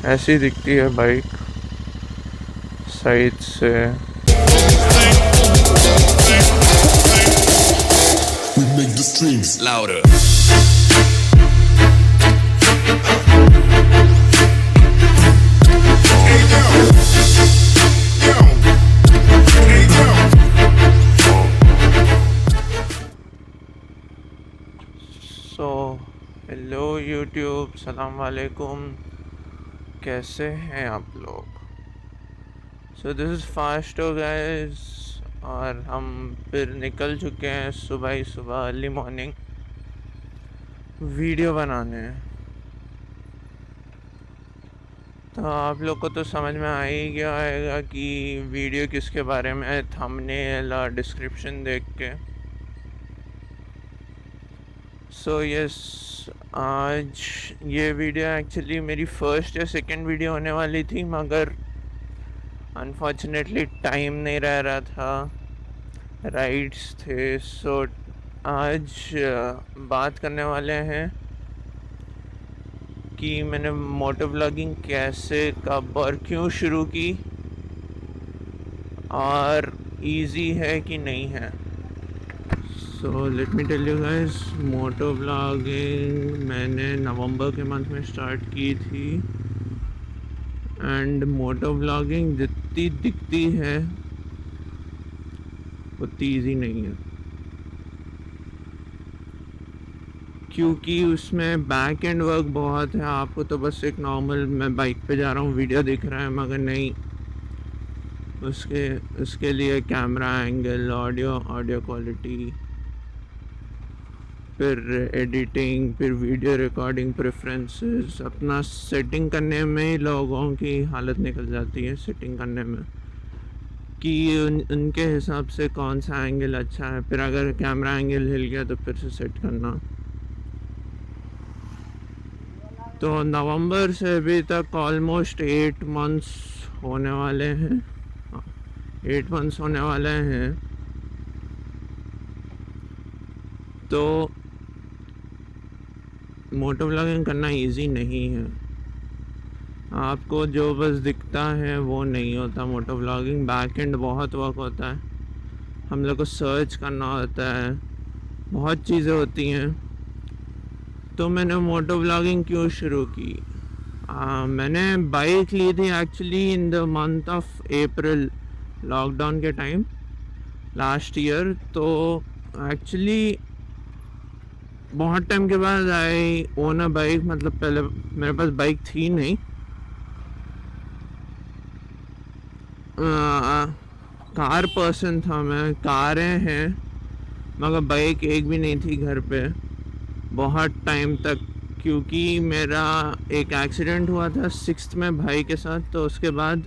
ऐसी दिखती है बाइक साइड से। We make the streams louder. So hello YouTube, सलाम वालेकुम, कैसे हैं आप लोग। सो दिस इज़ फास्टो गाइस, और हम फिर निकल चुके हैं सुबह ही सुबह अर्ली मॉर्निंग वीडियो बनाने। तो आप लोग को तो समझ में आ ही गया होगा कि वीडियो किसके बारे में है, थंबनेल और डिस्क्रिप्शन देख के। सो यस, आज ये वीडियो एक्चुअली मेरी फर्स्ट या सेकंड वीडियो होने वाली थी, मगर अनफॉर्चुनेटली टाइम नहीं रह रहा था, राइड्स थे। सो आज बात करने वाले हैं कि मैंने मोटो व्लॉगिंग कैसे, कब और क्यों शुरू की, और इजी है कि नहीं है। So let me tell you guys, moto vlogging मैंने नवंबर के मंथ में स्टार्ट की थी। एंड मोटो व्लॉगिंग जितनी दिखती है उतनी ईजी नहीं है, क्योंकि उसमें बैक एंड वर्क बहुत है। आपको तो बस एक नॉर्मल मैं बाइक पे जा रहा हूँ वीडियो दिख रहा है, मगर नहीं, उसके लिए कैमरा एंगल, ऑडियो क्वालिटी, फिर एडिटिंग, फिर वीडियो रिकॉर्डिंग, प्रेफरेंसेस, अपना सेटिंग करने में ही लोगों की हालत निकल जाती है। सेटिंग करने में कि उनके हिसाब से कौन सा एंगल अच्छा है, फिर अगर कैमरा एंगल हिल गया तो फिर से सेट करना। तो नवंबर से अभी तक ऑलमोस्ट 8 मंथ्स होने वाले हैं। 8 मंथ्स होने वाले हैं। तो मोटो व्लॉगिंग करना इजी नहीं है। आपको जो बस दिखता है वो नहीं होता। मोटो व्लॉगिंग बैक एंड बहुत वर्क होता है, हम लोग को सर्च करना होता है, बहुत चीज़ें होती हैं। तो मैंने मोटो व्लॉगिंग क्यों शुरू की, मैंने बाइक ली थी actually in the month of April, lockdown के टाइम लास्ट ईयर। तो एक्चुअली बहुत टाइम के बाद आई ओन अ बाइक, मतलब पहले मेरे पास बाइक थी नहीं। कार पर्सन था मैं, कारें हैं, मगर बाइक एक भी नहीं थी घर पे बहुत टाइम तक, क्योंकि मेरा एक एक्सीडेंट हुआ था 6th में भाई के साथ। तो उसके बाद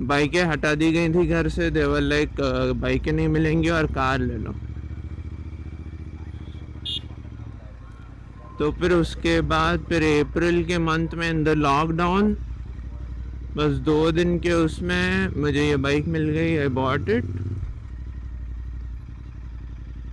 बाइकें हटा दी गई थी घर से। देवर लाइक बाइकें नहीं मिलेंगी और कार ले लो। तो फिर उसके बाद फिर अप्रैल के मंथ में इन द लॉकडाउन, बस 2 दिन के उसमें मुझे ये बाइक मिल गई। I bought it,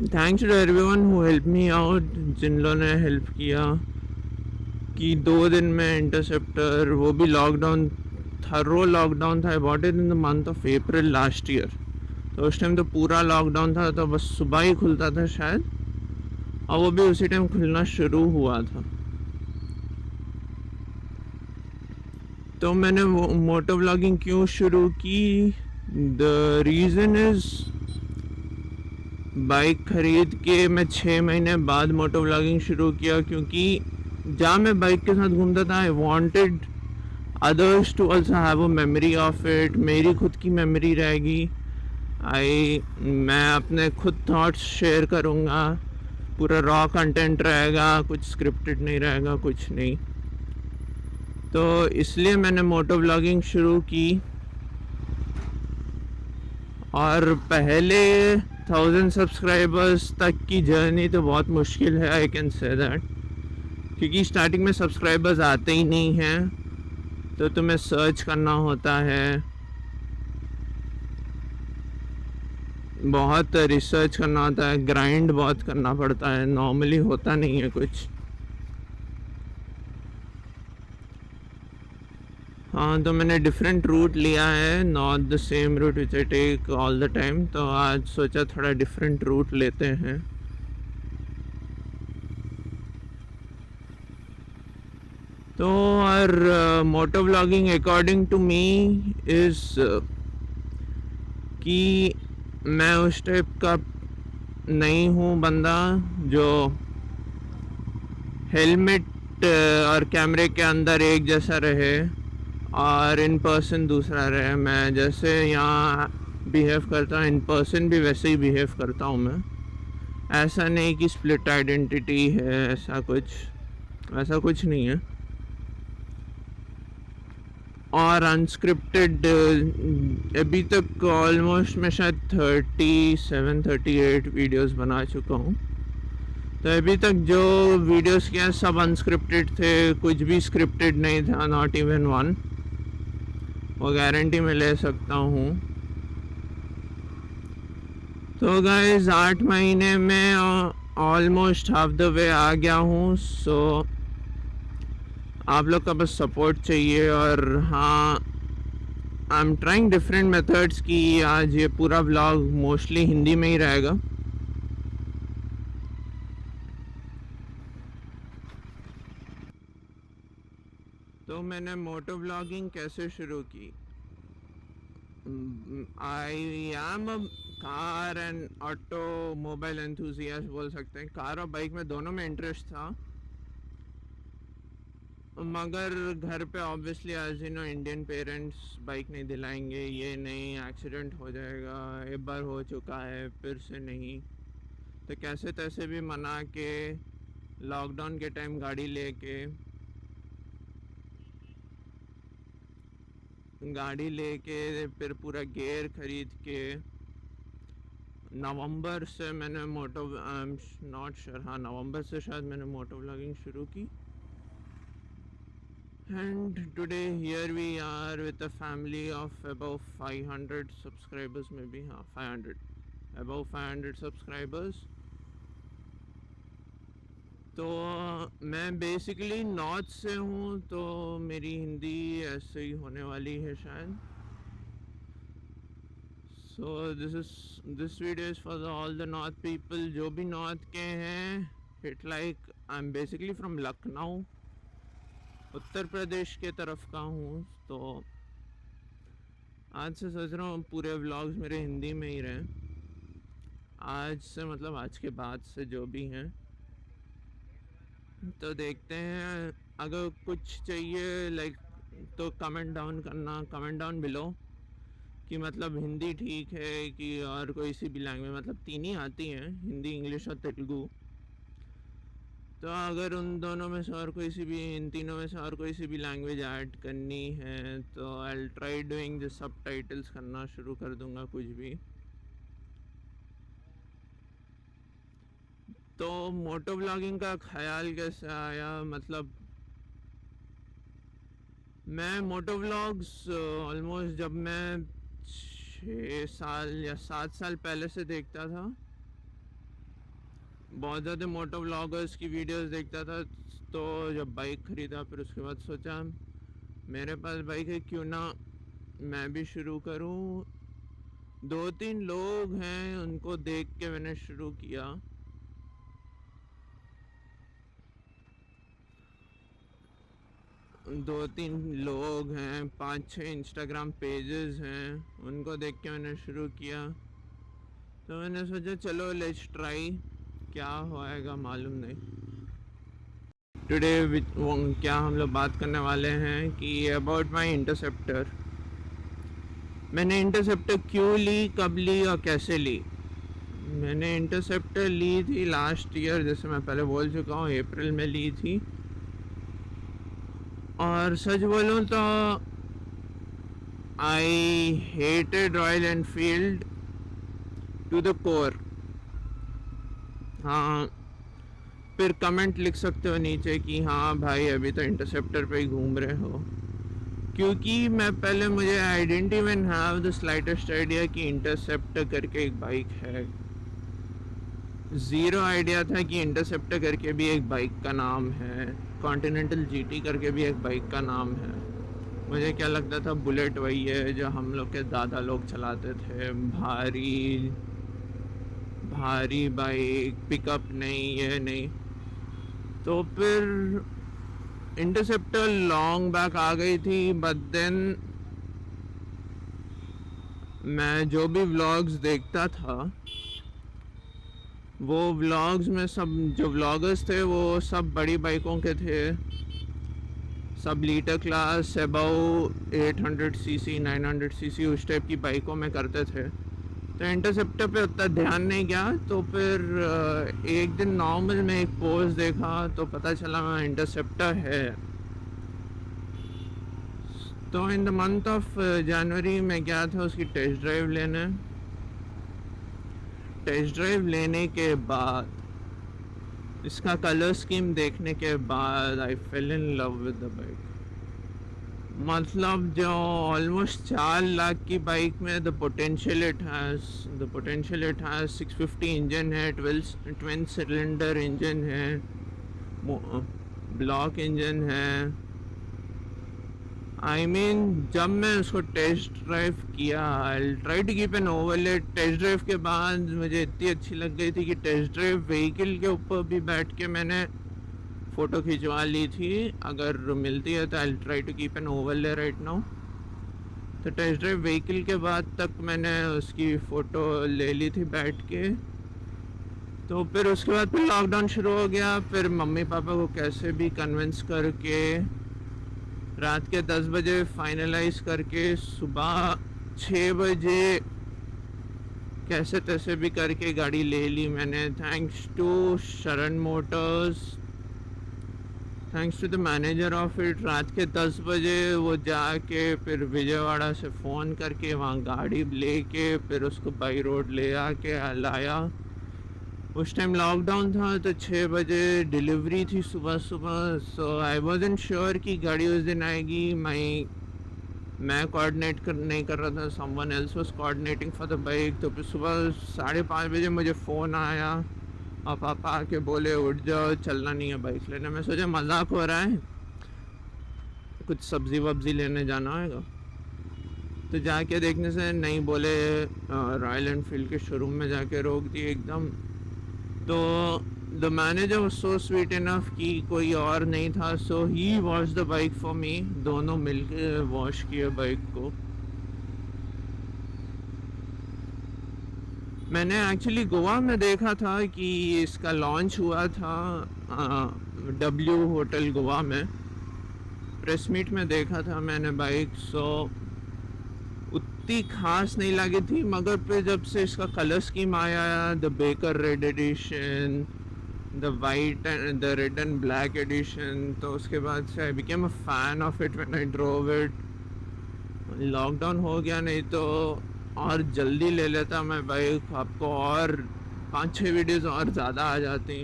thanks to everyone who help me out, जिन लोगों ने हेल्प किया कि 2 दिन में इंटरसेप्टर, वो भी लॉकडाउन, थर्रो लॉकडाउन था। आई bought it in the month of April last year. तो उस टाइम तो पूरा लॉकडाउन था, तो बस सुबह ही खुलता था शायद, और वो भी उसी टाइम खुलना शुरू हुआ था। तो मैंने वो मोटो व्लॉगिंग क्यों शुरू की, द रीज़न इज़, बाइक खरीद के मैं 6 महीने बाद मोटो व्लॉगिंग शुरू किया, क्योंकि जहाँ मैं बाइक के साथ घूमता था I wanted others to also have a memory of it. मेरी खुद की मेमोरी रहेगी। मैं अपने खुद थॉट्स शेयर करूँगा, पूरा रॉ कंटेंट रहेगा, कुछ स्क्रिप्टेड नहीं रहेगा, कुछ नहीं। तो इसलिए मैंने मोटो व्लॉगिंग शुरू की। और पहले 1000 सब्सक्राइबर्स तक की जर्नी तो बहुत मुश्किल है, आई कैन से दैट, क्योंकि स्टार्टिंग में सब्सक्राइबर्स आते ही नहीं हैं, तो तुम्हें सर्च करना होता है, बहुत रिसर्च करना होता है, ग्राइंड बहुत करना पड़ता है, नॉर्मली होता नहीं है कुछ। हाँ, तो मैंने डिफरेंट रूट लिया है, not the same route which I take all the time. तो आज सोचा थोड़ा डिफरेंट रूट लेते हैं। तो और motto vlogging according to me is कि मैं उस टाइप का नहीं हूँ बंदा जो हेलमेट और कैमरे के अंदर एक जैसा रहे और इन पर्सन दूसरा रहे। मैं जैसे यहाँ बिहेव करता हूँ इन पर्सन भी वैसे ही बिहेव करता हूँ मैं। ऐसा नहीं कि स्प्लिट आइडेंटिटी है, ऐसा कुछ नहीं है। और अनस्क्रिप्टेड अभी तक ऑलमोस्ट मैं शायद 37-38 वीडियोस बना चुका हूँ। तो अभी तक जो वीडियोस किया सब अनस्क्रिप्टेड थे, कुछ भी स्क्रिप्टेड नहीं था, नॉट इवन वन। वो गारंटी मैं ले सकता हूँ। तो गाइस 8 महीने में ऑलमोस्ट हाफ द वे आ गया हूँ। सो आप लोग का बस सपोर्ट चाहिए। और हाँ, I am trying different methods कि आज ये पूरा व्लॉग मोस्टली हिंदी में ही रहेगा। तो मैंने मोटो व्लॉगिंग कैसे शुरू की? I am a car and auto mobile enthusiast बोल सकते हैं। कार और बाइक में दोनों में इंटरेस्ट था, मगर घर पे obviously as you know Indian parents bike नहीं दिलाएंगे, ये नहीं, एक्सीडेंट हो जाएगा, एक बार हो चुका है फिर से नहीं। तो कैसे तैसे भी मना के लॉकडाउन के टाइम गाड़ी लेके फिर पूरा गियर खरीद के नवंबर से मैंने नॉट श्योर, हाँ नवंबर से शायद मैंने मोटो व्लॉगिंग शुरू की। And today here we are with a family of above 500 subscribers, maybe 500, above 500 subscribers. तो मैं बेसिकली नॉर्थ से हूँ, तो मेरी हिंदी ऐसे ही होने वाली है शायद। So this video is for all the north people जो भी नॉर्थ के हैं। It like I'm basically from Lucknow, Uttar Pradesh के तरफ का हूँ। तो आज से सोच रहा हूँ पूरे व्लॉग्स मेरे हिंदी में ही रहें। आज से मतलब आज के बाद से जो भी हैं। तो देखते हैं, अगर कुछ चाहिए लाइक तो कमेंट डाउन बिलो कि मतलब हिंदी ठीक है कि और कोई सी भी लैंग्वेज, मतलब तीन ही आती हैं, हिंदी, इंग्लिश और तेलुगु। तो अगर उन दोनों में से और कोई सी भी, इन तीनों में से और कोई सी भी लैंग्वेज ऐड करनी है तो I will try doing the subtitles करना शुरू कर दूंगा कुछ भी। तो मोटो व्लॉगिंग का ख्याल कैसे आया? मतलब मैं मोटो व्लॉग्स ऑलमोस्ट जब मैं 6 साल या 7 साल पहले से देखता था। बहुत ज़्यादा मोटो व्लॉगर्स की वीडियोस देखता था। तो जब बाइक ख़रीदा फिर उसके बाद सोचा मेरे पास बाइक है, क्यों ना मैं भी शुरू करूं। 2-3 लोग हैं उनको देख के मैंने शुरू किया। दो तीन लोग हैं, 5-6 इंस्टाग्राम पेजेस हैं, उनको देख के मैंने शुरू किया। तो मैंने सोचा चलो लेट्स ट्राई, क्या होएगा मालूम नहीं। टुडे क्या हम लोग बात करने वाले हैं कि अबाउट माय इंटरसेप्टर। मैंने इंटरसेप्टर क्यों ली, कब ली और कैसे ली। मैंने इंटरसेप्टर ली थी लास्ट ईयर, जैसे मैं पहले बोल चुका हूँ, अप्रैल में ली थी। और सच बोलूँ तो I hated Royal Enfield to the core. हाँ, फिर कमेंट लिख सकते हो नीचे कि हाँ भाई अभी तो इंटरसेप्टर पे ही घूम रहे हो, क्योंकि मुझे I didn't even have the slightest idea कि इंटरसेप्टर करके एक बाइक है। ज़ीरो आइडिया था कि इंटरसेप्टर करके भी एक बाइक का नाम है, कॉन्टिनेंटल जीटी करके भी एक बाइक का नाम है। मुझे क्या लगता था बुलेट वही है जो हम लोग के दादा लोग चलाते थे, भारी भारी बाइक, पिकअप नहीं, ये नहीं। तो फिर इंटरसेप्टर लॉन्ग बैक आ गई थी, बट देन मैं जो भी व्लॉग्स देखता था वो व्लॉग्स में सब जो व्लॉगर्स थे वो सब बड़ी बाइकों के थे, सब litre class above 800 CC 900 CC उस टाइप की बाइकों में करते थे। तो इंटरसेप्टर पे उतना ध्यान नहीं गया। तो फिर एक दिन नॉर्मल में एक पोस्ट देखा तो पता चला मैं इंटरसेप्टर है। तो in the month of January में गया था उसकी टेस्ट ड्राइव लेने। टेस्ट ड्राइव लेने के बाद इसका कलर स्कीम देखने के बाद I fell in love with the bike. मतलब जो ऑलमोस्ट 4 लाख की बाइक में the potential it has 650 engine है, 12 सिलेंडर इंजन है, ब्लॉक इंजन है। आई मीन जब मैं उसको टेस्ट ड्राइव किया, I try to keep an overlay. Test drive के बाद मुझे इतनी अच्छी लग गई थी कि टेस्ट ड्राइव व्हीकल के ऊपर भी बैठ के मैंने फ़ोटो खिंचवा ली थी। अगर मिलती है तो I try to keep an overlay right now. तो टेस्ट ड्राइव व्हीकल के बाद तक मैंने उसकी फ़ोटो ले ली थी बैठ के। तो फिर उसके बाद फिर लॉकडाउन शुरू हो गया। फिर मम्मी पापा को कैसे भी कन्विंस करके रात के 10 बजे फाइनलाइज करके सुबह 6 बजे कैसे तैसे भी करके गाड़ी ले ली मैंने। Thanks to Sharan motors, thanks to the manager of it. रात के 10 बजे वो जाके फिर विजयवाड़ा से फ़ोन करके वहाँ गाड़ी लेके फिर उसको बाई रोड ले आके लाया। उस टाइम लॉकडाउन था तो 6 बजे डिलीवरी थी सुबह सुबह। सो आई वॉज़न्ट श्योर कि गाड़ी उस दिन आएगी। मैं कोऑर्डिनेट नहीं कर रहा था, someone else was coordinating for the bike. तो फिर सुबह 5:30 बजे मुझे फ़ोन आया और पापा आके बोले उठ जाओ, चलना नहीं है बाइक लेने। मैं सोचा मजाक हो रहा है, कुछ सब्ज़ी वब्ज़ी लेने जाना होगा। तो जाके देखने से नहीं, बोले रॉयल एनफील्ड के शोरूम में जाके रोक दी एकदम। तो the manager was so sweet enough कि कोई और नहीं था, so he wash the bike for me. दोनों मिलके वॉश किए बाइक को। मैंने एक्चुअली गोवा में देखा था कि इसका लॉन्च हुआ था W होटल गोवा में, प्रेस मीट में देखा था मैंने बाइक। सो उतनी खास नहीं लगी थी, मगर फिर जब से इसका कलर स्कीम आया, the baker red edition, the white and the red and black edition, तो उसके बाद से I became a fan of it when I drove it. Lockdown हो गया, नहीं तो और जल्दी ले लेता मैं बाइक, आपको और 5-6 वीडियोस और ज़्यादा आ जाती।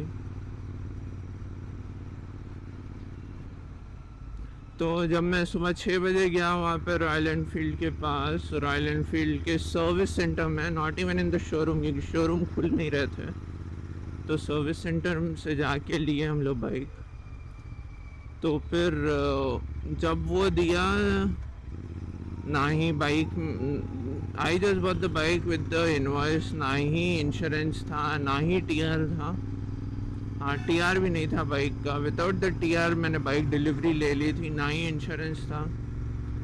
तो जब मैं सुबह 6 बजे गया वहाँ पे रॉयल एनफील्ड के पास, रॉयल एनफील्ड के सर्विस सेंटर में, not even in the showroom क्योंकि शोरूम खुल नहीं रहे थे, तो सर्विस सेंटर से जाके लिए हम लोग बाइक। तो फिर जब वो दिया, ना ही bike, I just bought the bike with the invoice, ना ही इंश्योरेंस था, ना ही टीआर था। हाँ, टीआर भी नहीं था बाइक का। विदाउट द टीआर मैंने बाइक डिलीवरी ले ली थी, ना ही इंश्योरेंस था।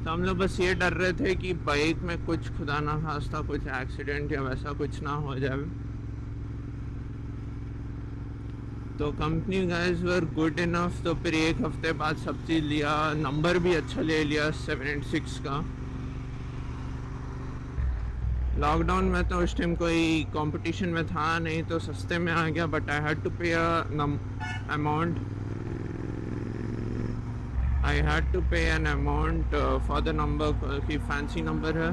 तो हम लोग बस ये डर रहे थे कि बाइक में कुछ खुदा ना खास्ता कुछ एक्सीडेंट या वैसा कुछ ना हो जाए। तो company guys were good enough. तो फिर 1 हफ्ते बाद सब चीज़ लिया, नंबर भी अच्छा ले लिया 786 का। लॉकडाउन में तो उस टाइम कोई कंपटीशन में था नहीं, तो सस्ते में आ गया। बट आई हैड टू पे अमाउंट, आई हैड टू पे an amount for the number की फैंसी नंबर है।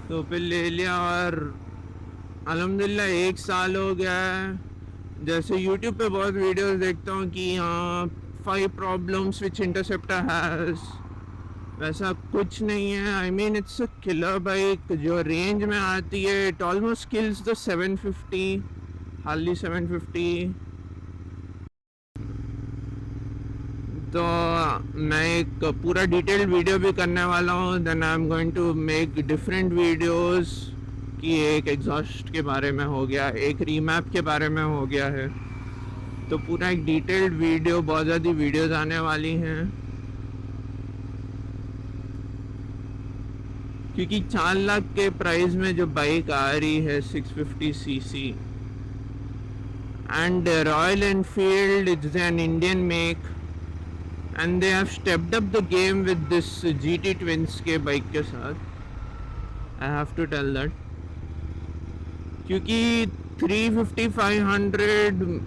तो फिर ले लिया और अल्हम्दुलिल्लाह 1 साल हो गया है। जैसे यूट्यूब पे बहुत वीडियोस देखता हूँ कि हाँ 5 प्रॉब्लम्स विच इंटरसेप्टर हैज़, वैसा कुछ नहीं है। I mean it's a killer bike जो रेंज में आती है। It almost kills the 750, Harley 750। तो मैं एक पूरा डिटेल्ड वीडियो भी करने वाला हूँ. Then I am going to make different videos कि एक एग्जॉस्ट के बारे में हो गया, एक रीमैप के बारे में हो गया है. तो पूरा एक डिटेल्ड वीडियो, बहुत ज़्यादा वीडियोस आने वाली हैं, क्योंकि 4 लाख के प्राइस में जो बाइक आ रही है 650cc and Royal Enfield, it's an Indian make and they have stepped up the game with this GT twins के बाइक के साथ. I have to tell that, क्योंकि 350-500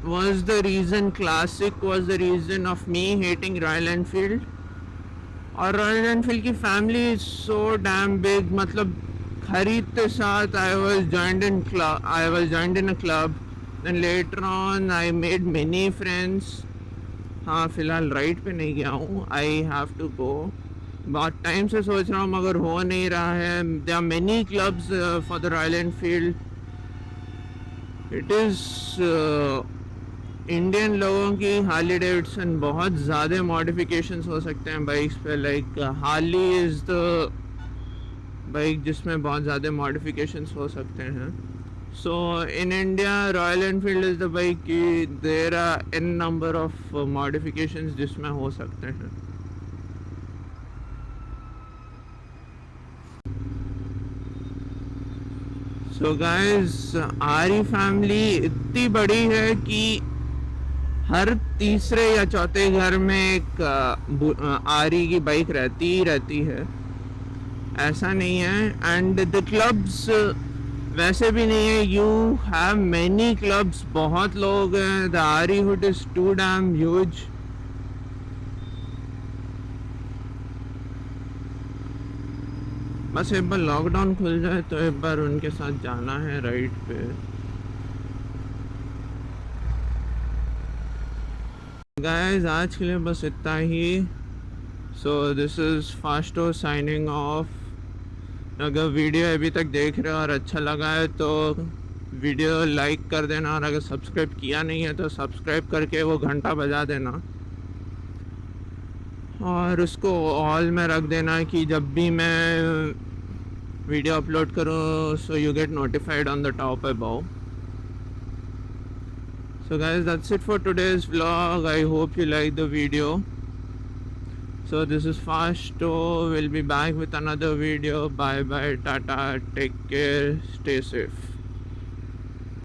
was the reason, classic was the reason of me hating Royal Enfield. और Royal Enfield की family is so damn big. मतलब खरीदते साथ I was joined in a club. Then later on I made many friends. हाँ, फिलहाल ride पे नहीं गया हूँ. I have to go. बहुत टाइम से सोच रहा हूँ मगर हो नहीं रहा है. There are many clubs for the Royal Enfield. It is Indian लोगों की हार्ली डेविडसन बहुत ज़्यादा मॉडिफिकेशंस हो सकते हैं बाइक्स पे. Like Harley is the bike जिसमें बहुत ज़्यादा मॉडिफिकेशंस हो सकते हैं. So in India Royal Enfield is the bike की there are an number of modifications जिसमें हो सकते हैं. सो गाइस, आरी फैमिली इतनी बड़ी है कि हर तीसरे या चौथे घर में एक आरी की बाइक रहती ही रहती है. ऐसा नहीं है. एंड द क्लब्स वैसे भी नहीं है. यू हैव मैनी क्लब्स, बहुत लोग हैं. द आरी हुड इज टू डैम ह्यूज. बस एक बार लॉकडाउन खुल जाए तो एक बार उनके साथ जाना है राइड पे. गाइस, आज के लिए बस इतना ही. सो दिस इज़ फास्टो साइनिंग ऑफ. अगर वीडियो अभी तक देख रहे हो और अच्छा लगा है तो वीडियो लाइक कर देना, और अगर सब्सक्राइब किया नहीं है तो सब्सक्राइब करके वो घंटा बजा देना और उसको ऑल में रख देना कि जब भी मैं वीडियो अपलोड करूँ so you get notified on the top above. So guys, that's it for today's vlog. I hope you like the video. So this is Fasto. We'll be back with another video. Bye bye, tata, take care, stay safe.